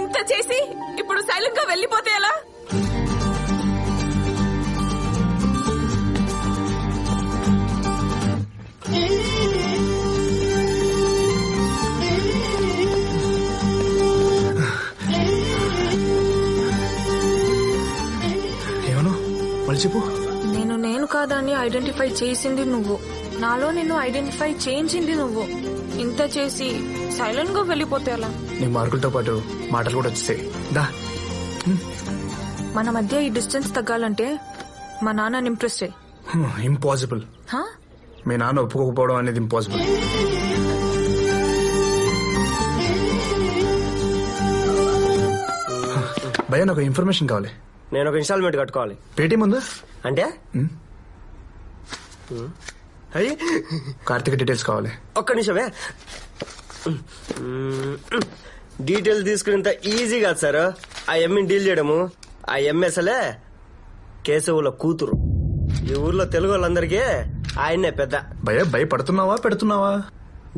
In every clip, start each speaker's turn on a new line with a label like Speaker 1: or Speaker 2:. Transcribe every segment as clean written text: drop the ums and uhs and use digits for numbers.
Speaker 1: ఇంత చేసి ఇప్పుడు సైలెంట్ గా వెళ్ళిపోతే ఎలా?
Speaker 2: ఏమను మళ్ళీ చెప్పు.
Speaker 1: నేను కాదని ఐడెంటిఫై చేసింది నువ్వు, నాలో నిన్ను ఐడెంటిఫై చేయించింది నువ్వు. ఇంత చేసి సైలెంట్ గా వెళ్ళిపోతే ఎలా?
Speaker 2: నీ మార్కులతో పాటు మాటలు కూడా వచ్చేసాయి. దా.
Speaker 1: మన మధ్య ఈ డిస్టెన్స్ తగ్గాలంటే మా నాన్నని ఇంప్రెస్ చేయి.
Speaker 2: ఇంపాసిబుల్. మీ నాన్న ఒప్పుకోకపోవడం అనేది ఇంపాసిబుల్. భయ్యా నాకు ఇన్ఫర్మేషన్ కావాలి.
Speaker 3: నేను ఒక ఇన్స్టాల్మెంట్ కట్టుకోవాలి.
Speaker 2: పేటీఎం ఉందా?
Speaker 3: అంటే
Speaker 2: అయ్యి కార్తీక్ డీటెయిల్స్ కావాలి.
Speaker 3: ఒక్క నిమిషమే. డీటెయిల్స్ తీసుకునేంత ఈజీ కాదు సార్ ఆ ఎమ్మిని డీల్ చేయడము. ఆ ఎమ్మెసలే కేశవుల కూతురు. ఈ ఊర్లో తెలుగు వాళ్ళందరికీ ఆయన్నే పెద్ద.
Speaker 2: భయపడుతున్నావా పెడుతున్నావా?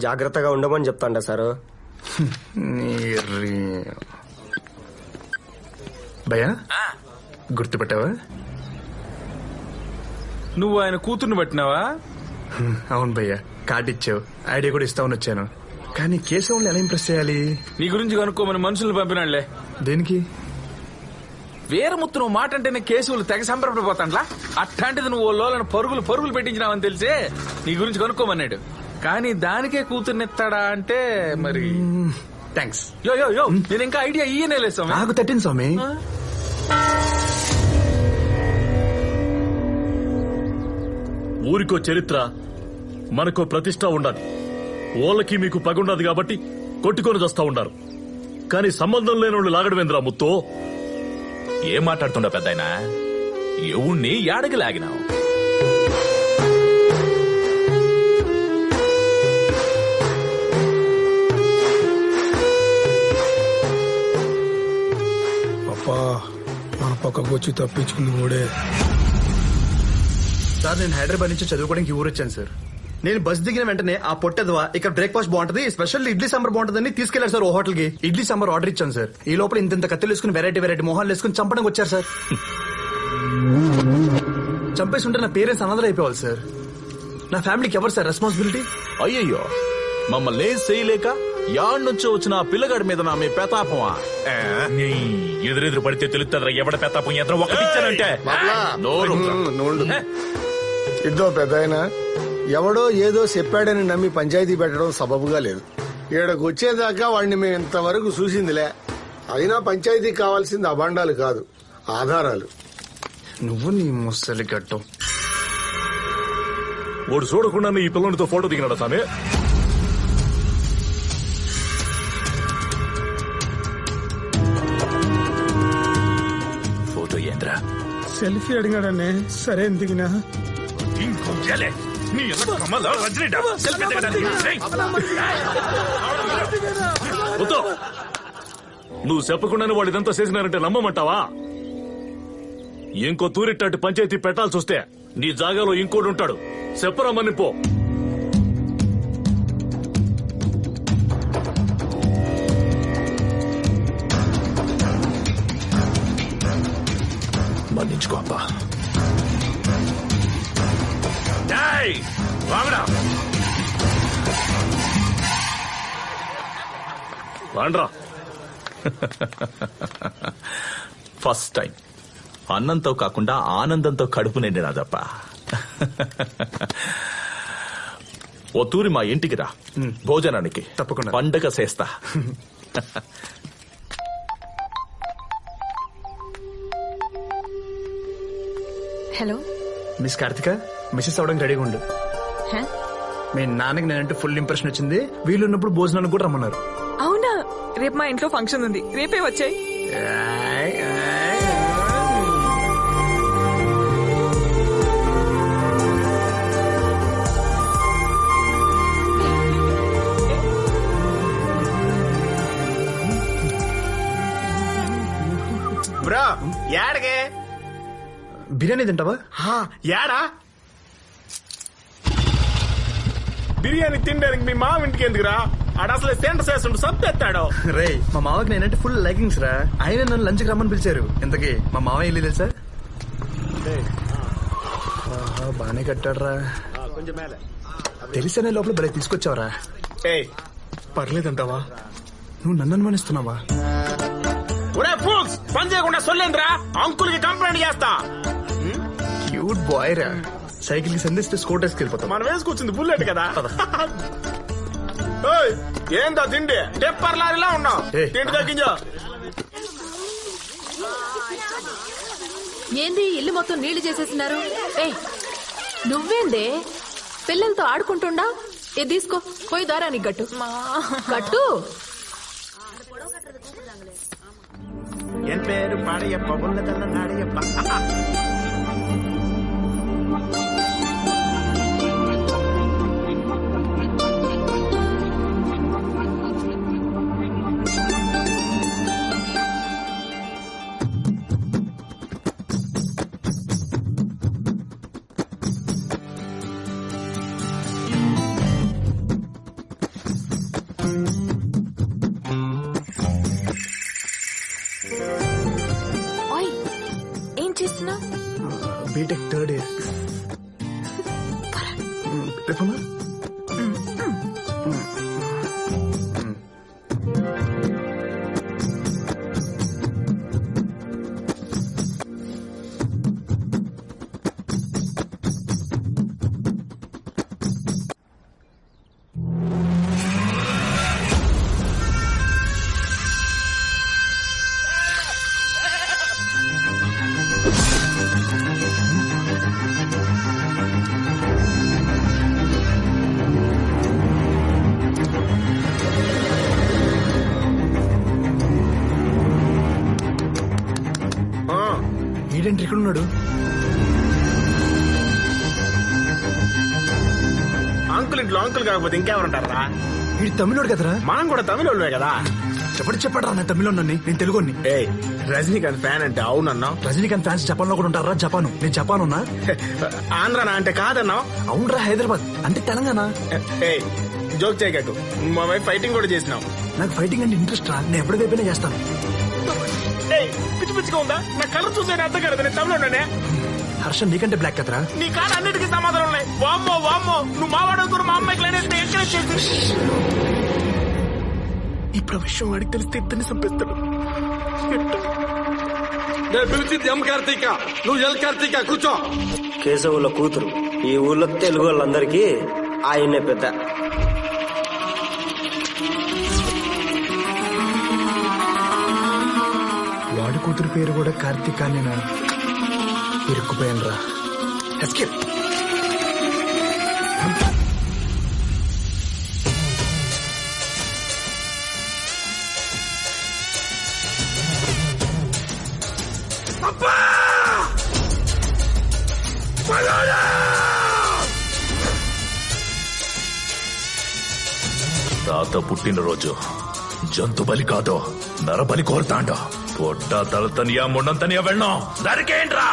Speaker 3: జాగ్రత్తగా ఉండమని చెప్తాండ సారు.
Speaker 2: భయ్యా గుర్తుపెట్టావా?
Speaker 4: నువ్వు ఆయన కూతుర్ని పట్టినావా?
Speaker 2: అవును భయ్యా, కార్డు ఇచ్చావు, ఐడియా కూడా ఇస్తామని వచ్చాను. కానీ కేశవుల్ని ఎలా ఇంప్రెస్ చేయాలి?
Speaker 4: నీ గురించి కనుక్కోమని మనుషుల్ని పంపినాళ్లే.
Speaker 2: దేనికి?
Speaker 4: వీరముత్తు నువ్వు మాట అంటేనే కేశవులు తెగ సంబరపడిపోతాంట్లా. అట్లాంటిది నువ్వు లోలను పరుగులు పెట్టించినావని తెలిసే నీ గురించి కనుక్కోమన్నాడు. కానీ దానికే కూతుర్నెత్తాడా అంటే మరి
Speaker 2: థ్యాంక్స్.
Speaker 4: యో నేను ఇంకా ఐడియా ఇయ్యనే లేదు స్వామి.
Speaker 2: నాకు తట్టింది స్వామి.
Speaker 5: ఊరికో చరిత్ర, మనకో ప్రతిష్ట ఉండాలి. ఓళ్ళకి మీకు పగుండదు కాబట్టి కొట్టుకొని వస్తా ఉన్నారు. కానీ సంబంధం లేని వాళ్ళు లాగడమేంద్రా ముత్తో?
Speaker 6: ఏం మాట్లాడుతుండ పెద్దాయన? ఎవణ్ణి యాడకి లాగినావు?
Speaker 7: అప్పా మన పక్కకు వచ్చి తప్పించుకుంది కూడా.
Speaker 2: సార్ నేను హైదరాబాద్ నుంచి చదువుకోవడానికి ఊరు వచ్చాను సార్. నేను బస్ దిగిన వెంటనే ఆ పొట్టెదవా ఇక్కడ బ్రేక్ఫాస్ట్ బాగుంటది, స్పెషల్ ఇడ్లీ సాంబార్ బాగుంటుందని తీసుకెళ్లారు సార్ ఓ హోటల్ కి. ఇడ్లీ సాంబార్ ఆర్డర్ ఇచ్చాను సార్. ఈ లోపల ఇంత కత్తులు వేసుకుని వెరైటీ మొహాలు వేసుకుని చంపడానికి వచ్చారు సార్. చంపేసి ఉంటే నా పేరెంట్స్ అనాథలు అయిపోవాలి సార్. నా ఫ్యామిలీకి ఎవరు సార్ రెస్పాన్సిబిలిటీ?
Speaker 6: అయ్యయ్యో, మమ్మల్ని ఏం చేయలేక యాడ్ నుంచి వచ్చిన ఆ పిల్లగాడి మీద నా మీ పెతాపమా?
Speaker 5: ఎదురెదురు పడితే తెలుస్తుందిరా ఎవడ పెతాపం ఎదురు ఒకటిచ్చానంటే.
Speaker 7: ఇద్దో పెద్దాయన, ఎవడో ఏదో చెప్పాడని నమ్మి పంచాయతీ పెట్టడం సబబుగా లేదు. ఈడకు వచ్చేదాకా వాడిని మేము ఇంతవరకు చూసిందిలే. అయినా పంచాయతీకి కావాల్సింది అభాండాలు కాదు, ఆధారాలు.
Speaker 2: నువ్వు నీ ముసలి గట్టం.
Speaker 5: వాడు చూడకుండా ఈ పిల్లలతో ఫోటో దిగినాడు సామే.
Speaker 6: ఫోటో ఏంద్రా?
Speaker 7: సెల్ఫీ అడిగాడనే. సరే దిగినా.
Speaker 5: నువ్వు చెప్పకుండానే వాళ్ళు ఇదంతా చేసినారంటే నమ్మమంటావా? ఇంకో తూరిట్టాటి పంచాయతీ పెట్టాల్సి వస్తే నీ జాగాలో ఇంకోటి ఉంటాడు. చెప్పరామని పో.
Speaker 6: మన్నించుకో అబ్బా. ఫస్ట్ టైం అన్నంతో కాకుండా ఆనందంతో కడుపు నిండినాదప్ప. ఓ తూరి మా ఇంటికి రా, భోజనానికి.
Speaker 2: తప్పకుండా.
Speaker 6: పండగ చేస్తా.
Speaker 1: హలో
Speaker 2: మిస్ కార్తిక, మిస్సెస్ అవడానికి రెడీగా ఉండు. మీ నాన్నకి నేనంటే ఫుల్ ఇంప్రెషన్ వచ్చింది. వీళ్ళున్నప్పుడు భోజనానికి కూడా రమ్మన్నారు.
Speaker 1: అవునా? రేపు మా ఇంట్లో ఫంక్షన్ ఉంది, రేపే వచ్చాయి.
Speaker 3: బ్రో యాడకే?
Speaker 2: బిర్యానీ తింటావా?
Speaker 3: యాడా? బిర్యానీ తినడానికి మీ మామ ఇంటికి ఎందుకురా?
Speaker 6: ఆడ అసలు సెంటర్ చేస్తుండు సంపెత్తాడు.
Speaker 2: రే మా మామకి నేనంటే ఫుల్ లైకింగ్స్ రా. ఆయన నన్ను లంచ్ కి రమ్మని పిలిచారు. ఇంతకీ మా మామ వెళ్ళి తెలుసా? బానే కట్టాడ్రా.
Speaker 3: కొంచెం మేలే.
Speaker 2: తెలిసనే లోపల భలే తీసుకొచ్చావరా. పర్లేదంటావా? నువ్వు నన్ను అనుమానిస్తున్నావా?
Speaker 6: పని చేయకుండా సొల్లేంద్రా, అంకుల్ కి కంప్లైంట్ చేస్తా.
Speaker 2: క్యూట్ బాయ్ రా. సైకిల్ కి సంధిస్తే స్కూటర్స్కి వెళ్ళిపోతాం.
Speaker 6: మనం వేసుకొచ్చింది బుల్లెట్ కదా. ఏందా తిండి టెప్పర్ లారీలా ఉన్నావు. తిండి తగ్గించో.
Speaker 8: ఏంది ఇల్లు మొత్తం నీళ్లు చేసేసినారు? నువ్వేందే పిల్లలతో ఆడుకుంటుండా? ఏ తీసుకో పోయి దారానికి గట్టు గట్టు.
Speaker 6: ఎన్ పేరు పాడయ్యప్ప ఉన్నదన్న నాడయ్యప్ప.
Speaker 1: ఏం చేస్తున్నా?
Speaker 2: BTech third year. రేపమ్మా ఈడేంటి ఇక్కడ ఉన్నాడు?
Speaker 6: అంకుల్ ఇంట్లో అంకుల్ కాకపోతే ఇంకెవరుంటారా?
Speaker 2: వీడు తమిళోడు కదరా.
Speaker 6: మనం కూడా తమిళోళ్ళమే కదా.
Speaker 2: చెప్పాడు నేను తమిళోడిని. నేను తెలుగుని.
Speaker 6: రజనీకాంత్ ఫ్యాన్ అంటే అవునన్నా.
Speaker 2: రజనీకాంత్ ఫ్యాన్స్ జపాన్ లో కూడా ఉంటారా? జపాను. నేను జపాన్ ఉన్నా.
Speaker 6: ఆంధ్రానా అంటే కాదన్నా.
Speaker 2: అవునరా హైదరాబాద్ అంటే తెలంగాణ.
Speaker 6: జోక్ చేయగట్టు. మా వైఫ్ ఫైటింగ్ కూడా చేసినాం.
Speaker 2: నాకు ఫైటింగ్ అంటే ఇంట్రెస్ట్ రా. నేను ఎప్పటికైపోయినా చేస్తాను.
Speaker 6: పిచ్చి పిచ్చిగా ఉందా? నా కలర్ చూసే అర్థం కదా. నేను తమిళోనే.
Speaker 2: హర్ష నీకంటే బ్లాక్ కదరా.
Speaker 6: నీ కాడ అన్నిటికీ సమాధానం ఉన్నాయి. వామ్మో వామ్మో నువ్వు మావాడనుకున్న మా అమ్మాయికి లేనేస్తే ఎంకరేజ్ చేసి
Speaker 2: ఇప్పుడు విషయం వాడికి తెలిస్తే ఇద్దరిని చంపేస్తాడు.
Speaker 6: పిలిచింది ఎం కార్తీక. నువ్వు ఎల్ కార్తీక కూర్చో.
Speaker 3: కేశవుల కూతురు. ఈ ఊర్లో తెలుగు వాళ్ళందరికీ ఆయనే పెద్ద.
Speaker 2: వాడి కూతురు పేరు కూడా కార్తీక. నేను ఇరుక్కుపోయాను రా. ఎస్కేప్.
Speaker 5: తాత పుట్టినరోజు జంతు బలి కాదు, నరబలి కోరుతాండో. పొట్ట తలతనియా మొండంతనియా వెళ్ళం నరికేంట్రా.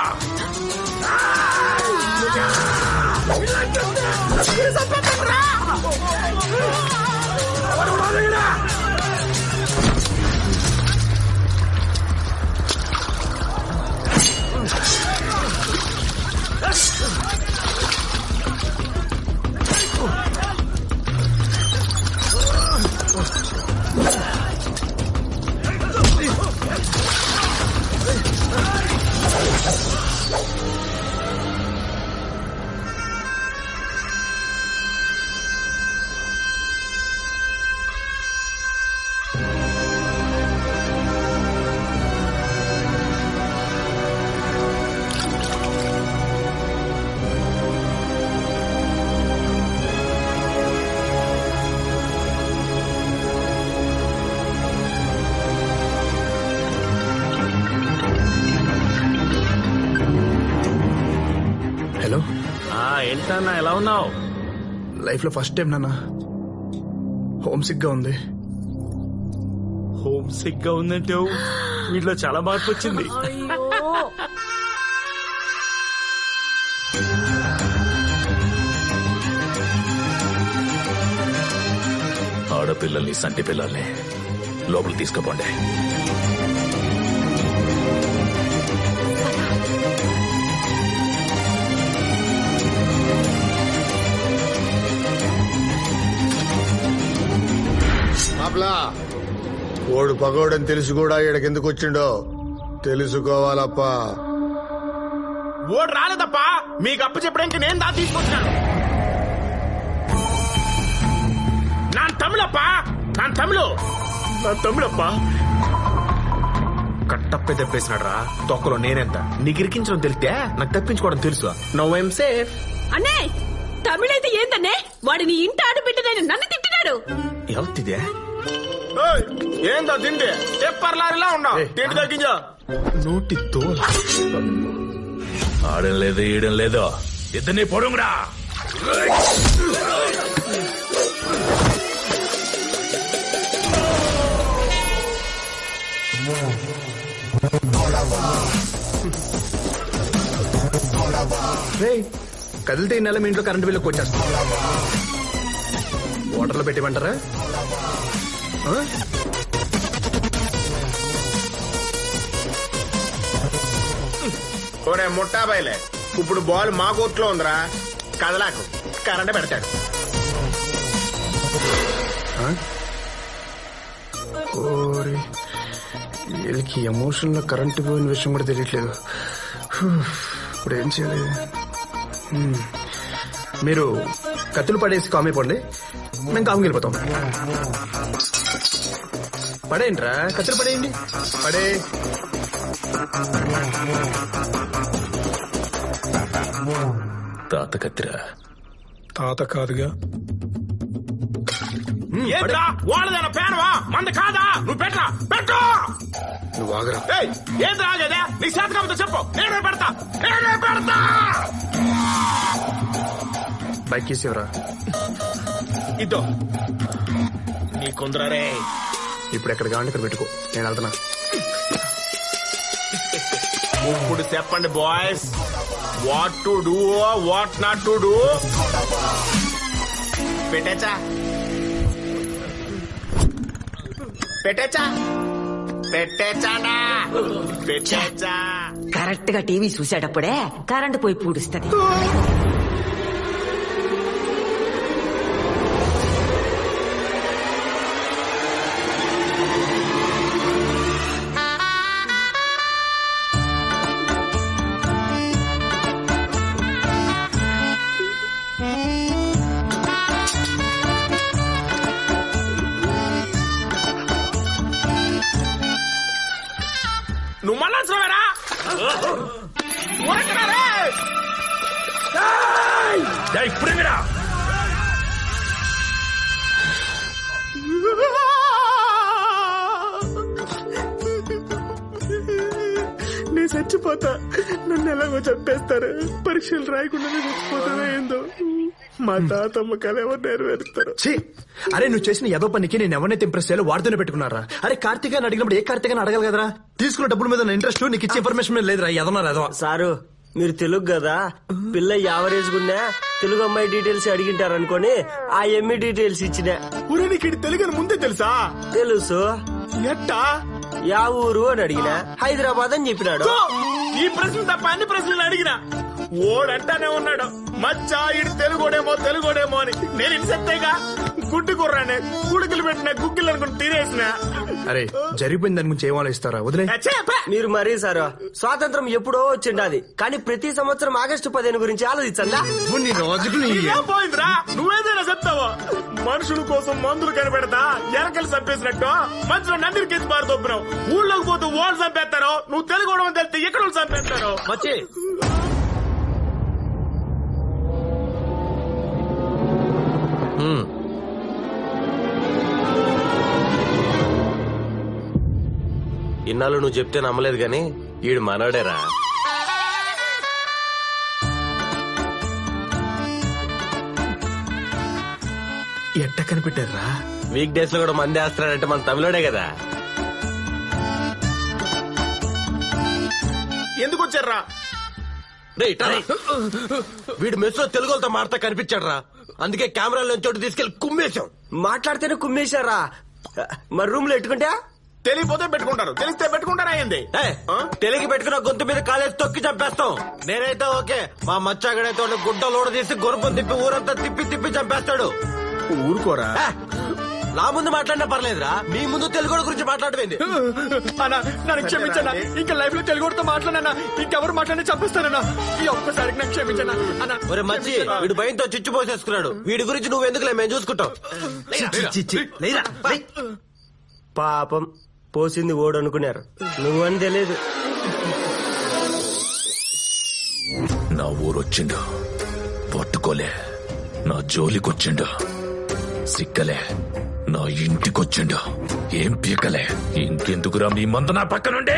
Speaker 2: హలో.
Speaker 5: ఏంటన్నా ఎలా ఉన్నావు?
Speaker 2: లైఫ్ లో ఫస్ట్ టైం నాన్న హోమ్ సిక్ గా ఉంది.
Speaker 5: హోమ్ సిక్ గా ఉందంటే వీటిలో చాలా మార్పు వచ్చింది.
Speaker 6: పిల్లల్ని సంటి పిల్లల్ని లోపలికి తీసుకుపోండి.
Speaker 7: మాప్లా ఓడు పగోడని తెలిసి కూడా ఈడకెందుకు వచ్చిండో తెలుసుకోవాలప్పా.
Speaker 6: ఓడు రాలేదప్పా, మీకు అప్పు చెప్పడానికి నేను దా తీసుకొచ్చాను. నా తమిళప్పా, నా తమిళప్పా. కట్టప్పే తెప్పేసినాడు రా తొక్కలో. నేనెంత నీకు ఇరికించడం తెలిస్తే నాకు తప్పించుకోవడం తెలుసు. No I'm safe.
Speaker 8: అన్నే తమిళైతే ఏందన్నే వాడి నీ ఇంటి ఆడబిడ్డనైన నన్ను తిట్టినాడు.
Speaker 6: ఎవరిదే ఏందో తిండి చెప్పర్లారిలా ఉన్నావు. తిండి తగ్గించా నోటి తోల.
Speaker 5: ఆడం లేదు ఈయడం లేదు, ఇద్దరిని పొడుగురా.
Speaker 2: కదిలితే ఈ నెల మీ ఇంట్లో కరెంటు బిల్లుకి వచ్చేస్తా. వాటర్లో పెట్టిమంటారా?
Speaker 6: ఒరే ముట్టాబాయిలే, ఇప్పుడు బాల్ మా కోర్టులో ఉందిరా. కదలాకు, కరెంట్ పెడతాడు.
Speaker 2: వీళ్ళకి ఎమోషన్ లో కరెంటు పోయిన విషయం కూడా తెలియట్లేదు. ఇప్పుడు ఏం చేయాలి? మీరు కత్తులు పడేసి కామైపోండి, మేము కాముకి వెళ్ళిపోతాం. పడేయండిరా, కత్తులు పడేయండి. పడే
Speaker 5: తాత కత్తిరా.
Speaker 2: తాత కాదుగా.
Speaker 6: వాళ్ళదేనా పేనవా మంద కాదా? నువ్వు పెట్టరా, పెట్టు.
Speaker 2: నువ్వు ఆగరా.
Speaker 6: ఏం రాగదే నీ చేత కాకపోతే చెప్పు, నేనే పెడతా.
Speaker 2: బైక్ తీసేవరా.
Speaker 6: ఇద్దో నీ కొందరే.
Speaker 2: ఇప్పుడు ఎక్కడ కావాలంటే ఇక్కడ పెట్టుకో, నేను వెళ్తున్నా.
Speaker 6: ఇప్పుడు చెప్పండి boys, what to do, what not to do. పెట్టేచ్చా
Speaker 9: కరెక్ట్ గా టీవీ చూసేటప్పుడే కరెంటు పోయి పూడుస్తుంది.
Speaker 6: నువ్వు మళ్ళా చూడరా.
Speaker 5: ఇప్పుడేరా
Speaker 6: నేను చచ్చిపోతా, నన్ను ఎలాగో చంపేస్తారు. పరీక్షలు రాయకుండానే చచ్చిపోతావా ఏందో. మా తాతమ్మ కళ ఎవరు నెరవేరుస్తారు.
Speaker 2: అరే నువ్వు చేసిన ఏదో పనికి నేను ఎవరినైతే ఇంప్రెస్ చేయాలో వాడితోనే పెట్టుకున్నారా? అరే కార్తీక్ అని అడిగినప్పుడు ఏ కార్తీక్ అని అడగాలి కదరా? తీసుకున్న డబ్బుల మీద ఇంట్రెస్ట్, నీకు ఇచ్చే ఇన్ఫర్మేషన్ మీద లేదురా. ఎదన్నా
Speaker 3: సారు మీరు తెలుగు కదా, పిల్ల యావరేజ్ గున్నా తెలుగు అమ్మాయి డీటెయిల్స్ అడిగింటారు అనుకోని ఆ ఎమ్మి డీటెయిల్స్ ఇచ్చిన.
Speaker 6: ఊరే నీకు తెలుగు ముందే తెలుసా?
Speaker 3: తెలుసు.
Speaker 6: ఎట్టా?
Speaker 3: యా ఊరు అని అడిగిన హైదరాబాద్ అని చెప్పినాడు.
Speaker 6: ఈ ప్రశ్న తప్ప అన్ని ప్రశ్నలు అడిగినా ఓడంటానే ఉన్నాడు. మచ్చా ఇడు తెలుగోడేమో అని. నేను ఇన్సెప్టేగా గుడ్డు కుర్రానే గుడికిలు పెట్టిన గుగ్గిలు అనుకుని తినేసిన.
Speaker 2: అరే జరిగిపోయిన దాని గురించి ఏం ఆలోచిస్తారా? వదిలే.
Speaker 3: మీరు మరీ సారు స్వాతంత్రం ఎప్పుడో వచ్చిండాది, కానీ ప్రతి సంవత్సరం ఆగస్టు 15 గురించి ఆలోచించండా?
Speaker 6: పోయిందిరా, నువ్వేదైనా చెప్తావో. మనుషుల కోసం మందులు కనిపెడతా ఎరకలు చంపేసినట్టు మధ్యలో నందిని కెచ్చి పారుతొప్పినావు. ఊళ్ళోకి పోతూ ఓళ్ళు చంపేస్తారో, నువ్వు తెలుగోవడం తెలిస్తే ఎక్కడ చంపేస్తారో.
Speaker 3: వచ్చి ఇన్నాళ్ళు నువ్వు చెప్తే నమ్మలేదు గాని ఈడు మనోడేరా.
Speaker 2: ఎట్ట కనిపెట్టారా?
Speaker 3: వీక్ డేస్ లో కూడా మంది వేస్తాడంటే మన తమిళోడే కదా.
Speaker 6: ఎందుకు వచ్చారా?
Speaker 3: వీడు మెస్ లో తెలుగులతో మాడతా కనిపించాడు రా.
Speaker 10: అందుకే కెమెరాలో చోటు తీసుకెళ్లి కుమ్మేశాం.
Speaker 3: మాట్లాడితేనే కుమ్మేశారా? మరి రూమ్ లో ఎట్టుకుంటా?
Speaker 6: తెలియపోతే పెట్టుకుంటారు, తెలిస్తే పెట్టుకుంటారా అయింది.
Speaker 10: తెలిగి పెట్టుకున్న గొంతు మీద కాలేజ్ తొక్కి చంపేస్తాం. నేనైతే ఓకే, మా మచ్చాగడైతే గుడ్డ లోడ తీసి గుర్రం తిప్పి ఊరంతా తిప్పి తిప్పి చంపేస్తాడు.
Speaker 6: ఊరుకోరా.
Speaker 10: నా ముందు మాట్లాడినా పర్లేదురా, మీ ముందు తెలుగు గురించి మాట్లాడవేంది?
Speaker 2: అన్నా నన్ను క్షమించన్నా, ఇంకా లైఫ్ లో తెలుగుతో మాట్లాడనా, ఇంకెవరు మాట్లాడినా చంపిస్తానన్నా. ఈ ఒక్కసారికి నాకు క్షమించన్నా అన్నా.
Speaker 10: ఒరే మచ్చి, వీడు భయంతో చిచ్చు పోసేసుకున్నాడు. వీడి గురించి నువ్వెందుకులే, మేము చూసుకుంటాం.
Speaker 3: పాపం పోసింది ఓడు అనుకున్నారు, నువ్వని తెలియదు.
Speaker 5: నా ఊరొచ్చిండు, పట్టుకోలే. నా జోలికొచ్చిండు, సిక్కలే. నా ఇంటికొచ్చిండు, ఏం పీకలే. ఇంకెందుకురా మీ మంద నా పక్కనుండి?